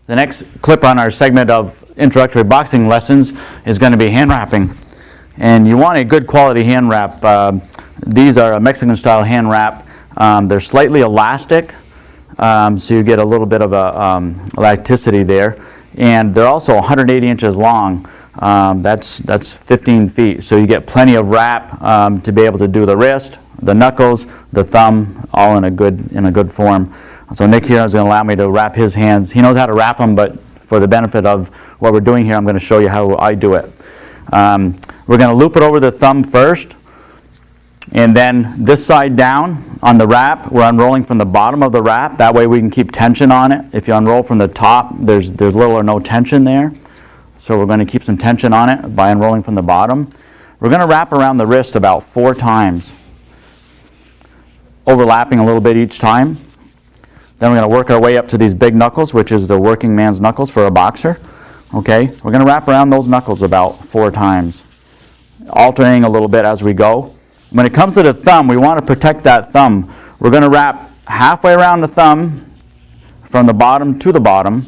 The next clip on our segment of introductory boxing lessons is going to be hand wrapping. And you want a good quality hand wrap. These are a Mexican style hand wrap. They're slightly elastic, so you get a little bit of elasticity there. And they're also 180 inches long. That's 15 feet. So you get plenty of wrap to be able to do the wrist, the knuckles, the thumb, all in a good form. So Nick here is going to allow me to wrap his hands. He knows how to wrap them, but for the benefit of what we're doing here, I'm going to show you how I do it. We're going to loop it over the thumb first, and then this side down on the wrap, we're unrolling from the bottom of the wrap. That way we can keep tension on it. If you unroll from the top, there's little or no tension there. So we're going to keep some tension on it by unrolling from the bottom. We're going to wrap around the wrist about 4 times, overlapping a little bit each time. Then we're going to work our way up to these big knuckles, which is the working man's knuckles for a boxer. Okay, we're going to wrap around those knuckles about 4 times, alternating a little bit as we go. When it comes to the thumb, we want to protect that thumb. We're going to wrap halfway around the thumb from the bottom to the bottom.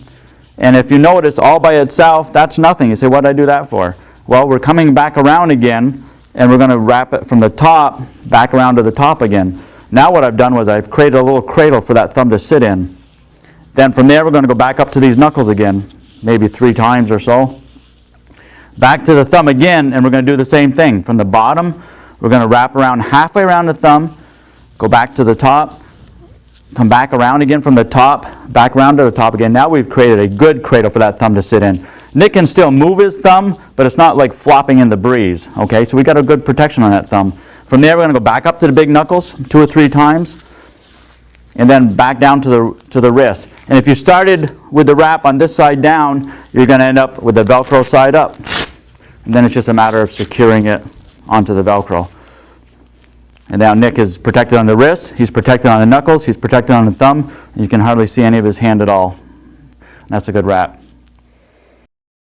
And if you notice all by itself, that's nothing. You say, what did I do that for? Well, we're coming back around again, and we're going to wrap it from the top back around to the top again. Now what I've done was I've created a little cradle for that thumb to sit in. Then from there we're going to go back up to these knuckles again, maybe 3 times or so. Back to the thumb again, and we're going to do the same thing. From the bottom, we're going to wrap around halfway around the thumb, go back to the top, come back around again from the top, back around to the top again. Now we've created a good cradle for that thumb to sit in. Nick can still move his thumb, but it's not like flopping in the breeze. Okay, so we got a good protection on that thumb. From there, we're going to go back up to the big knuckles 2 or 3 times, and then back down to the wrist. And if you started with the wrap on this side down, you're going to end up with the Velcro side up. And then it's just a matter of securing it onto the Velcro. And now Nick is protected on the wrist, he's protected on the knuckles, he's protected on the thumb, and you can hardly see any of his hand at all. And that's a good wrap.